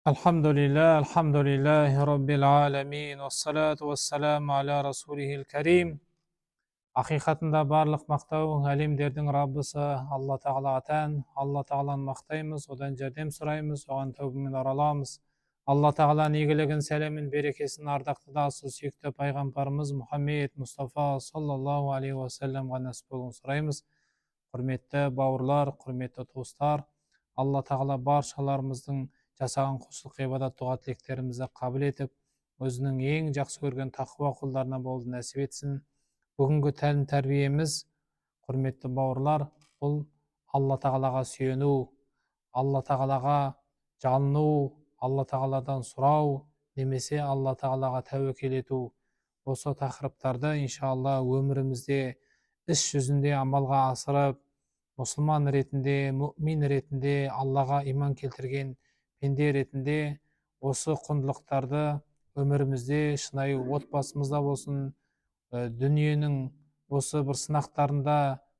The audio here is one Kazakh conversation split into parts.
Alhamdulillahi Rabbil alamin, wassalatu wassalamu ala rasulihil karim. Ақиқатында барлық мақтау әлемдердің Раббысы Алла Тағалаға тән. Алла Тағаланы мақтаймыз, одан жәрдем сұраймыз, оған тәубамен ораламыз. Алла Тағаланың игілігін, сәлемін, берекесін ардақты да сүйікті пайғамбарымыз Мұхаммед Мұстафа саллаллаху алейхи уассаламға нәсіп болуын сұраймыз. Құрметті бауырлар, құрметті туыстар, Алла Тағала баршаларымыздың жасаған құлшылық ғибадат дұға тілектерімізді қабыл етіп, өзінің ең жақсы көрген тақуа құлдарына болуды нәсіп етсін. Бүгінгі тәлім тәрбиеміз, құрметті бауырлар, бұл Алла Тағалаға сүйену, Алла Тағалаға жалыну, Алла Тағаладан сұрау, немесе Алла Тағалаға тәуекел ету. Осы тақырыптарды иншалла өмірімізде іс жүзінде амалға асырып, мұсылман ретінде, мүмин ретінде, Аллаға иман келтірген пенде ретінде осы құндылықтарды өмірімізде, шынайы отбасымызда болсын, дүниенің осы бір сынақтарында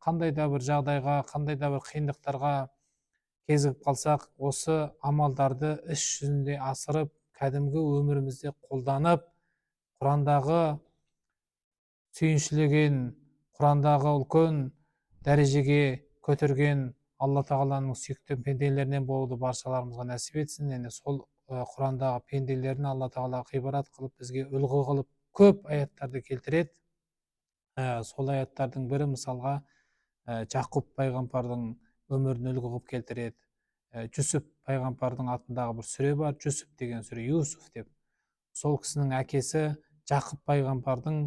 қандай да бір жағдайға, қандай да бір қиындықтарға кезігіп қалсақ, осы амалдарды іс жүзінде асырып, кәдімгі өмірімізде қолданып, Құрандағы сүйіншілеген, Құрандағы үлкен дәрежеге көтерген Алла Тағаланың сүйікті пенделерінен болуды баршаларымызға нәсіп етсін. Және сол Құрандағы пенделерін Алла Тағала ғибрат қылып, бізге үлгі қылып, көп аяттарды келтіреді. Сол аяттардың бірі мысалға Жақұп пайғамбардың өмірін үлгі қылып келтіреді. Жүсіп пайғамбардың атындағы бір сүре бар, Жүсіп деген сүре, Юсуф деп. Сол кісінің әкесі Жақұп пайғамбардың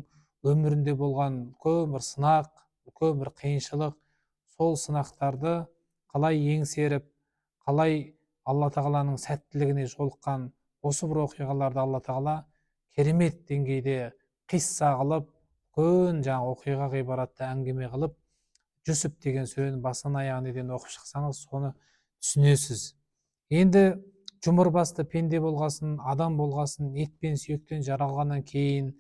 өмірінде болған үлкен бір сынақ, үлкен бір қиыншылық, сол сынақтарды қалай еңсеріп, қалай Алла Тағаланың сәттілігіне жолыққан осы бір оқиғаларды Алла Тағала керемет деңгейде қисса қылып, үлкен жаңа оқиға ғибаратты әңгіме қылып, Жүсіп деген сүрені басынан аяғына дейін оқып шықсаңыз, соны түсінесіз. Енді жұмыр басты пенде болғасын, адам болғасын, ет пен сүйектен жаралғаннан кейін,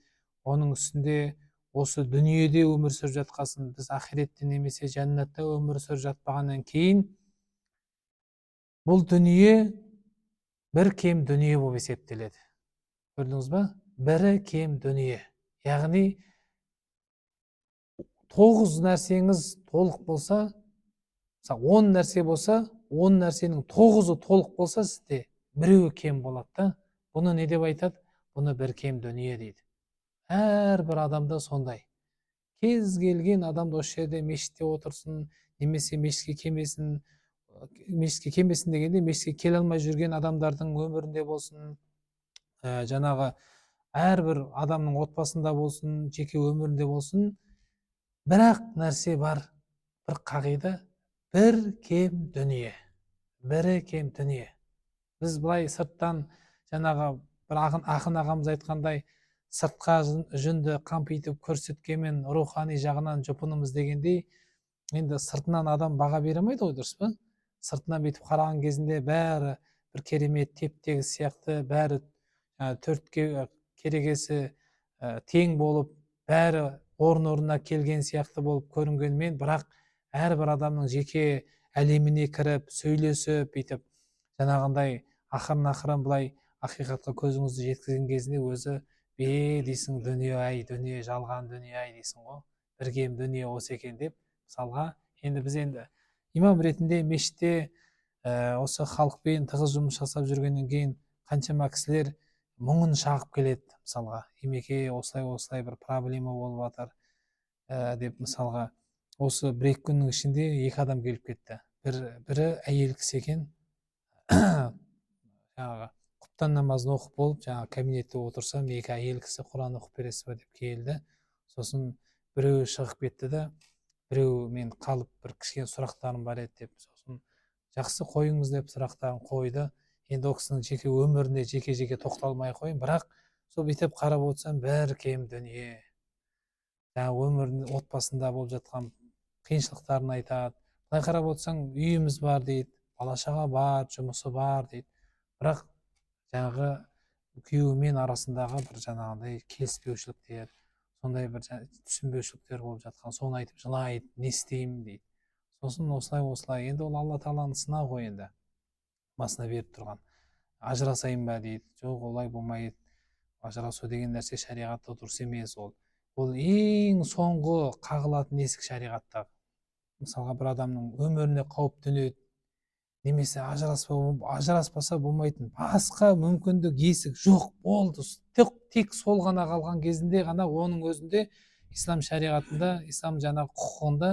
оның үстінде осы дүниеде өмір сүріп жатқасын, біз ақиретте немесе жәннатта өмір сүріп жатпағаннан кейін, бұл дүние бір кем дүние болып есептеледі. Көрдіңіз ба? Бірі кем дүние. Яғни 9 нәрсеңіз толық болса, 10 нәрсе болса, 10 нәрсенің 9-ы толық болса, сізде біреуі кем болады. Бұны не деп айтады? Бұны бір кем дүние дейді. Әрбір адамда сондай. Кез келген адам осы жерде мешітте отырсын, немесе мешітке келмесін, дегенде мешітке келе алмай жүрген адамдардың өмірінде болсын, жаңағы әрбір адамның отбасында болсын, жеке өмірінде болсын, бірақ нәрсе бар, бір қағида, бір кем дүние. Бірі кем дүние. Біз былай сырттан, жаңағы бір ақын ағамыз айтқандай, сыртқа жүнді қампитып көрсеткенмен рухани жағынан жұпынымыз дегендей, енді сыртынан адам баға бере алмайды ғой, дұрыс па? Сыртынан бүйтіп қараған кезінде бәрі бір керемет теп-тегіс сияқты, бәрі төртке керегесі тең болып, бәрі орнына келген сияқты болып көрінгенмен, бірақ әрбір адамның жеке әлеміне кіріп, сөйлесіп, бүйтіп жаңағындай ақырын былай ақиқатқа көзіңізді жеткізген кезінде өзі дейсің, дүние-ай, дүние, жалған дүние-ай дейсің ғой, бір кем дүние осы екен деп. Мысалға, енді біз имам ретінде мешітте осы халықпен тығыз жұмыс жасап жүргеннен кейін қаншама кісілер мұңын шағып келеді. Мысалға, Имеке осылай бір проблема болып жатыр деп, мысалға, осы 1-2 күннің ішінде 2 адам келіп кетті. Бірі әйел кісі екен, жаңағы құптан намазын оқып болып, жаңағы кабинетте отырсам, 2 әйел кісі Құран оқып бересіз ба деп келді. Сосын біреу шығып кетті да, біреу мен қалып бір кішкене сұрақтарым бар еді деп, сосын жақсы қойыңыз деп сұрақтарын қойды. Енді ол кісінің жеке өміріне жеке тоқталмай қойын, бірақ сол бүйтіп қарап отырсам, бір кем дүние. Жаңағы өмірінің отбасында болып жатқан қиыншылықтарын айтады. Былай қарап отырсаң, үйіміз бар дейді, бала-шаға бар, жұмысы бар дейді. Бірақ жаңағы күйеуімен арасындағы бір жаңағындай келіспеушіліктер, сондай бір түсінбеушіліктер болып жатқан, соны айтып жылайды, не істеймін дейді. Сосын осылай, енді ол Алла Тағаланың сынағы ғой, енді басына беріп тұрған. ажырасайын ба дейді. Жоқ, олай болмайды. Ажырасу деген нәрсе шариғатта дұрыс емес. Ол ең соңғы қағылатын есік шариғатта. Мысалға бір адамның өміріне қауіп төнеді, немесе ажыраспаса болмайтын басқа мүмкіндік есік жоқ болды, тек сол ғана қалған кезінде ғана оның өзінде ислам шариғатында, ислам жаңағы құқығында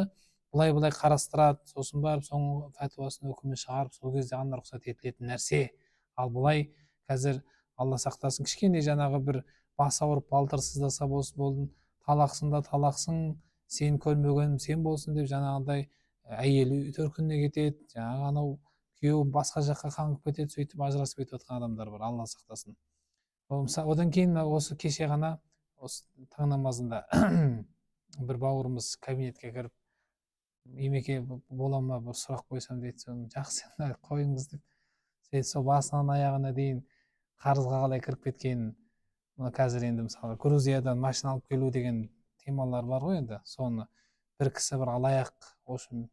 былай қарастырады, сосын барып соңғы фәтуасын үкімін шығарып сол кезде ғана рұқсат етілетін нәрсе. Ал былай қазір алла сақтасын, кішкене жаңағы бір бас ауырып балтыр сыздаса болдың, талақсың, сен көрмегенім сен болсын деп жаңағыдай әйелі төркініне кетеді, жаңағы анау күйеуі басқа жаққа қаңғып кетеді, сөйтіп ажырасып кетіп жатқан адамдар бар, алла сақтасын. Одан кейін осы кеше ғана осы таң намазында бір бауырымыз кабинетке кіріп, емеке бола ма, бір сұрақ қойсам дейді. Соны жақсы қойыңыз деп, сөйтіп сол басынан аяғына дейін қарызға қалай кіріп кеткенін, қазір енді мысалы Грузиядан машина алып келу деген темалар бар ғой, енді соны бір кісі бір алаяқ үшін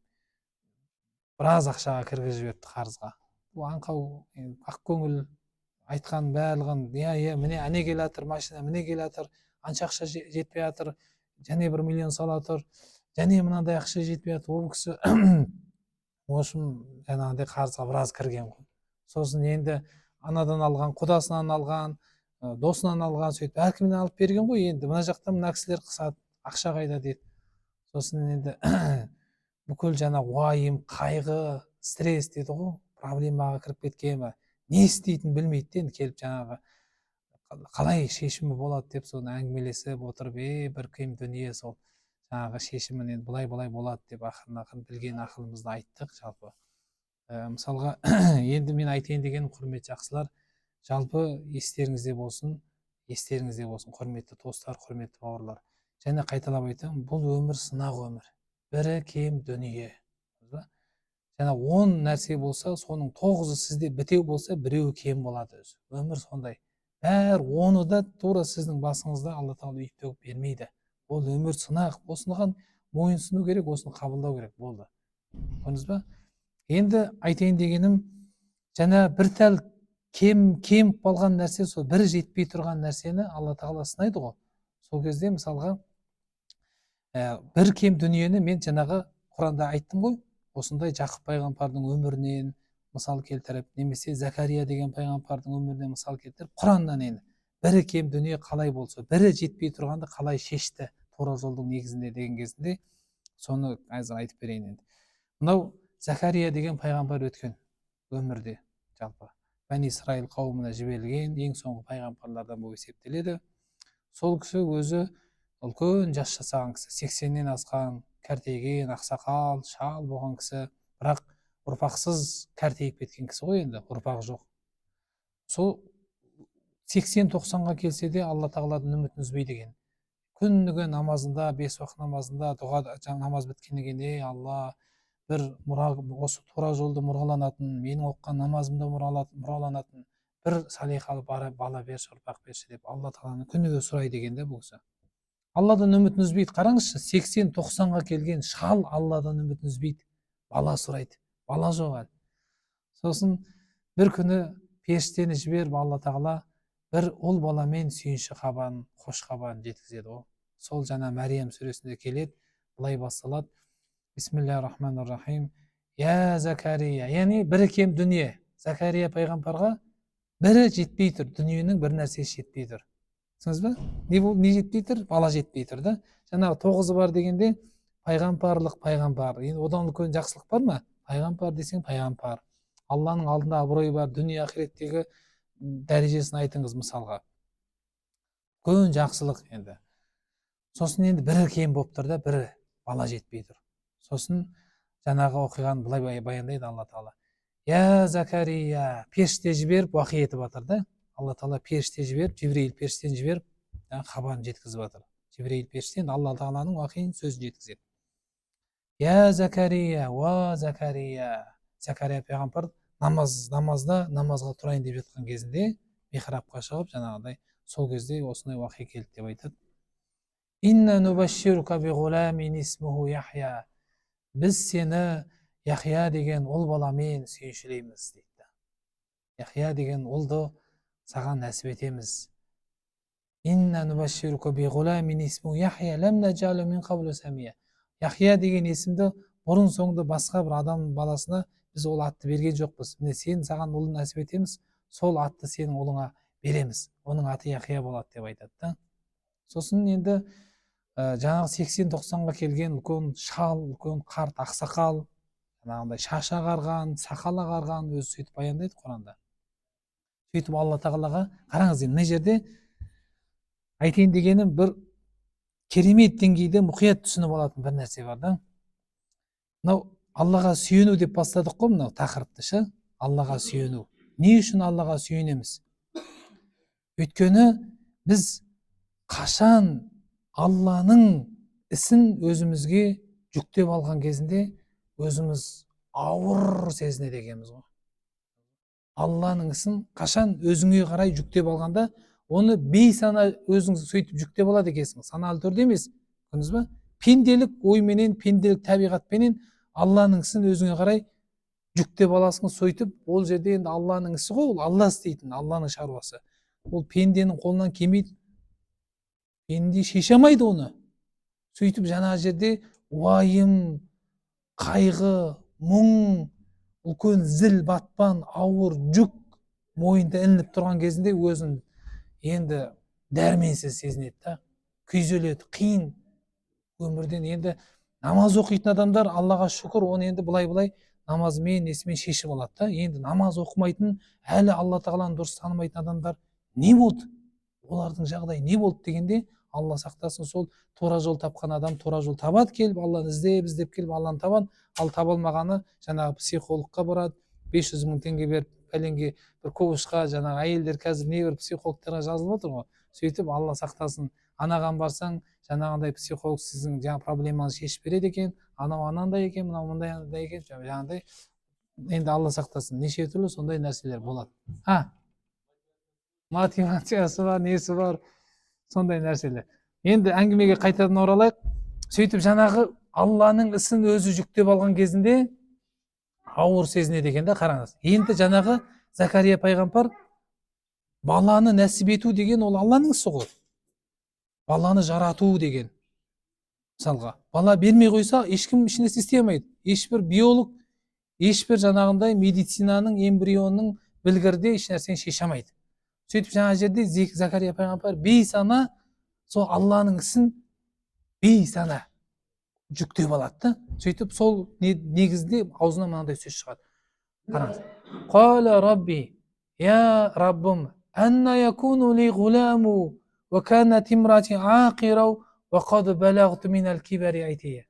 біраз ақшаға кіргізіп жіберіпті қарызға. Бұл аңқау ақ көңіл айтқан барлығын, иә міне әне келе жатыр машина, міне келе жатыр, анша ақша жетпей жатыр, және 1 миллион сала тұр, және мынандай ақша жетпей жатыр. Ол кісі осым жаңағыдай қарызға біраз кірген ғой. Сосын енді анадан алған, құдасынан алған, досынан алған, сөйтіп әркімнен алып берген ғой. Енді мына жақта мына кісілер қысады, ақша қайда дейді. Сосын енді бүкіл жаңа уайым, қайғы, стресс дейді ғой, проблемаға кіріп кеткен, не істейтінін білмейді, енді келіп жаңағы қалай шешімі болады деп соны әңгімелесіп отырып, бір қиын дүние, сол жаңағы шешімін енді былай болады деп ақырын білген ақылымызды айттық. Жалпы мысалға енді мен айтайын деген, құрметті жақсылар, жалпы естеріңізде болсын, құрметті достар, құрметті бауырлар, және қайталап айтамын, бұл өмір сынақ өмір, бірі кем дүние. Жаңа 10 нәрсе болса, соның 9-ы сізде бітеу болса, біреуі кем болады. Өзі өмір сондай, бәр 10-ы да тура сіздің басыңызда Алла тағала үйіп төгіп бермейді. Ол өмір сынақ, осыған мойынсыну керек, осыны қабылдау керек. Болды, көрдіңіз ба? Енді айтайын дегенім, жаңа бір тәл кем қалған нәрсе, сол бір жетпей тұрған нәрсені Алла тағала сынайды ғой. Сол кезде мысалға бір кем дүниені мен жаңағы Құранда айттым ғой, осындай Жақып пайғамбардың өмірінен мысал келтіріп, немесе Закария деген пайғамбардың өмірінен мысал келтіріп, Құраннан енді бірі кем дүние қалай болса, бірі жетпей тұрғанды қалай шешті тура жолдың негізінде деген кезінде, соны әзір айтып берейін. Енді мынау Закария деген пайғамбар өткен өмірде, жалпы Бәни Исраил қауымына жіберілген ең соңғы пайғамбарлардан болып есептеледі. Сол кісі өзі үлкен жас жасаған кісі, 80-нен асқан, кәртейген, ақсақал, шал болған кісі, бірақ ұрпақсыз кәртейіп кеткен кісі ғой, енді ұрпағы жоқ. Сол 80-90-ға келсе де Алла тағаладан үмітін үзбейді екен. Күніге намазында, 5 уақыт намазында, дұға намаз біткеннен кейін, Алла, бір осы тура жолды мұраланатын, менің оқыған намазымда мұраланатын бір салиқалы бала берші, ұрпақ берші деп Алла тағаланы күніге сұрайды екен де бұл кісі. Алладан үмітін үзбейді. Қараңызшы, 80-90-ға келген шал Алладан үмітін үзбейді, бала сұрайды, бала жоқ әлі. Сосын бір күні періштені жіберіп, Алла тағала бір ұл баламен сүйінші хабарын, қош хабарын жеткізеді ғой. Сол жаңа Мәриям сүресінде келеді, былай басталады: Бисмиллахир-рахманир-рахим. Я Закария, яғни бірі кем дүние. Закария пайғамбарға бірі жетпей тұр, дүниенің бір нәрсесі жетпей тұр. Түсіңіз ба? Не жетпей тұр? Бала жетпей тұр да. Жаңағы 9-ы бар дегенде пайғамбарлық пайғамбар. Енді одан үлкен жақсылық бар ма? Пайғамбар десең пайғамбар. Алланың алдында абыройы бар, дүние ақиреттегі дәрежесін айтыңыз мысалға. Үлкен жақсылық енді. Сосын енді бірі кем болып тұр да, бірі бала жетпей тұр. Сосын жаңағы оқиғаны былай баяндайды Алла тағала. Я Закария, періште жіберіп уақи етіп жатыр да. Алла тағала періште жіберіп, Жибрейіл періштені жіберіп, хабарын жеткізіп жатыр. Жибрейіл періштен Алла тағаланың уақиын сөзін жеткізеді. Я Закария, уа Закария. Закария пайғамбар намазға тұрайын деп жатқан кезінде михрабқа шығып, жаңағыдай сол кезде осындай уақи келді деп айтады. Инна нубашширука би ғуламин исмуху Яхья. Біз сені Яхья деген ұл баламен сүйіншілейміз дейді. Яхия деген ұлды саған нәсіп етеміз. Инна нубашширука би ғуламин исму Яхия лам наджалу мин қаблу самия. Яхия деген есімді бұрын соңды басқа бір адам баласына біз ол атты берген жоқпыз. Міне саған ұлын нәсіп етеміз, сол атты сенің ұлыңа береміз. Оның аты Яхия болады деп айтады да. Сосын енді жаңағы 80-90-ға келген үлкен шал, үлкен қарт ақсақал, жаңағындай шаш ағарған, сақал ағарған өзі сөйтіп баяндайды Құранда. Сөйтіп алла тағалаға қараңыз, енді мына жерде айтайын дегенім бір керемет деңгейде мұқият түсініп алатын бір нәрсе бар да. Мынау Аллаға сүйену деп бастадық қой мынау тақырыпты ше. Аллаға сүйену. Не үшін Аллаға сүйенеміз? Өйткені біз қашан Алланың ісін өзімізге жүктеп алған кезінде өзіміз ауыр сезінеді екенбіз ғой. Алланың ісін қашан өзіңе қарай жүктеп алғанда оны бейсана өзің сөйтіп жүктеп алады екенсің. Саналы түрде емес. Көрдіңіз ба? Пенделік ойменен, пенделік табиғатпенен Алланың ісін өзіңе қарай жүктеп аласың, сөйтіп ол жерде енді Алланың ісі ғой, ол Алла істейтін, Алланың шаруасы. Ол пенденің қолынан келмейді. Пенде шеше алмайды оны. Сөйтіп жаңа жерде уайым, қайғы, мұң, үлкен зіл батпан, ауыр жүк мойында ілініп тұрған кезінде өзін енді дәрменсіз сезінеді да, күйзеледі, қиын өмірден. Енді намаз оқитын адамдар, Аллаға шүкір, оны енді былай намазымен, несімен шешіп алады да. Енді намаз оқымайтын, әлі Алла тағаланы дұрыс танымайтын адамдар не болды? Олардың жағдайы не болды дегенде, Алла сақтасын, сол тура жол тапқан адам тура жол табады, келіп Алланы іздеп келіп Алланы табады. Ал таба алмағаны жаңағы психологқа барады, 500 мың теңге беріп пәленге бір коучқа, жаңағы әйелдер қазір небір психологтарға жазылып отыр ғой. Сөйтіп Алла сақтасын, анаған барсаң, жаңағындай психолог сіздің жаңа проблемаңызды шешіп береді екен, анау анандай екен, мынау мындай екен, жаңағындай. Енді Алла сақтасын, неше түрлі сондай нәрселер болады. Мотивациясы бар, несі бар, сондай нәрселер. Енді әңгімеге қайтадан оралайық. Сөйтіп жаңағы Алланың ісін өзі жүктеп алған кезінде ауыр сезінеді екен да, қараңыз. Енді жаңағы Закария пайғамбар баланы нәсіп ету деген ол Алланың ісі ғой. Баланы жарату деген. Мысалға, бала бермей қойса, ешкім ешнәрсе істей алмайды. Ешбір биолог, ешбір жаңағындай медицинаның, эмбрионның білгірде ешнәрсені шеше алмайды. Сөйтіп жаңа жерде Закария пайғамбар бейсана сол Алланың ісін бейсана жүктеп алады да. Сөйтіп сол негізде аузынан мынандай сөз шығады. Қараңыз. Қала Рабби, я Раббым, анна якуну ли ғуламу ва канат имрати ақирау ва қад балағту минал кибари айтия.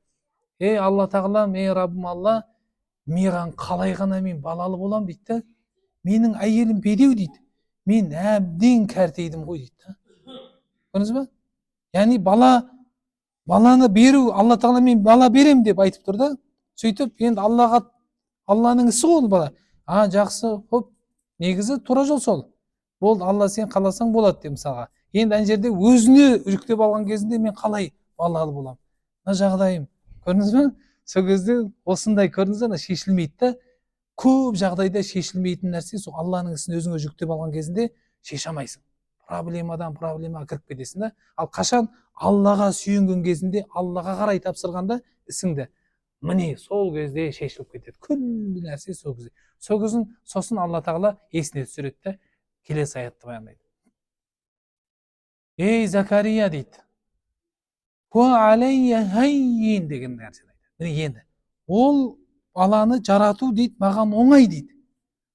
Алла тағалам, Раббым Алла, маған қалай ғана мен балалы болам дейді. Менің әйелім бедеу дейді. Мен әбден кәртейдім ғой дейді. Көрдіңіз ба? Яғни баланы беру, Алла тағала мен бала берем деп айтып тұр да. Сөйтіп енді Алланың ісі ғой бала. Жақсы, хоп, негізі тура жол сол. Болды, Алла сен қаласаң болады деп мысалға. Енді ана жерде өзіне жүктеп алған кезінде мен қалай балалы болам? Мына жағдайым. Көрдіңіз ба? Сол кезде осындай көрдіңіз ба, шешілмейді да. Көп жағдайда шешілмейтін нәрсе сол Алланың ісін өзіңе жүктеп алған кезінде шеше алмайсың. Проблемадан проблемаға кіріп кетесің да. Ал қашан Аллаға сүйенген кезінде, Аллаға қарай тапсырғанда ісіңді, міне сол кезде шешіліп кетеді. Күллі нәрсе сол кезде. Сосын Алла тағала есіне түсіреді да, келесі аятты баяндайды. Ей Закария дейді. Хуа алейя хаййин деген нәрсені айтады. Міне енді ол баланы жарату дейді, маған оңай дейді.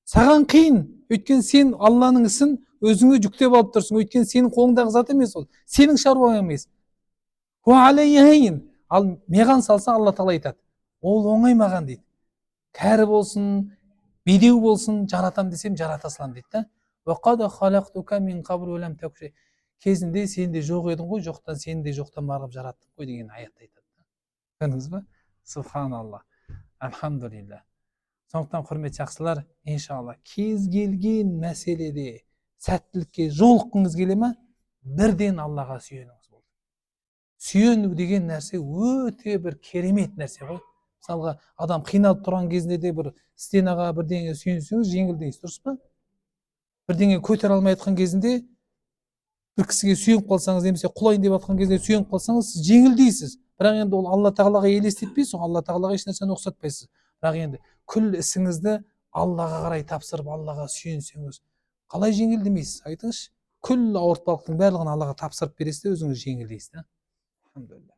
Саған қиын, өйткені сен Алланың ісін өзіңе жүктеп алып тұрсың. Өйткені сенің қолыңдағы зат емес ол. Сенің шаруаң емес. Ал маған салса Алла тағала айтады. Ол оңай маған дейді. Кәрі болсын, бедеу болсын, жаратам десем жарата салам дейді. Кезінде сен де жоқ едің ғой, жоқтан сен де жоқтан барып жараттым ғой деген аятты айтады. Көрдіңіз ба? Субханалла. Альхамдулилля. Сондықтан құрметті жақсылар, иншалла кез келген мәселеде сәттілікке жолыққыңыз келе ме, бірден Аллаға сүйеніңіз болды. Сүйену деген нәрсе өте бір керемет нәрсе ғой. Мысалға, адам қиналып тұрған кезінде де бір стенаға бірдеңе сүйенсеңіз жеңілдейсіз, дұрыс па? бірдеңе көтере алмай жатқан кезінде бір кісіге сүйеніп қалсаңыз немесе құлайын деп жатқан кезде сүйеніп қалсаңыз сіз жеңілдейсіз. Бірақ енді ол алла тағалаға елестетпейсіз, алла тағалаға еш нәрсені ұқсатпайсыз. Бірақ енді күллі ісіңізді аллаға қарай тапсырып аллаға сүйенсеңіз қалай жеңілдемейсіз, айтыңызшы. Күллі ауыртпалықтың барлығын аллаға тапсырып бересіз де өзіңіз жеңілдейсіз. Алхамдулилlah.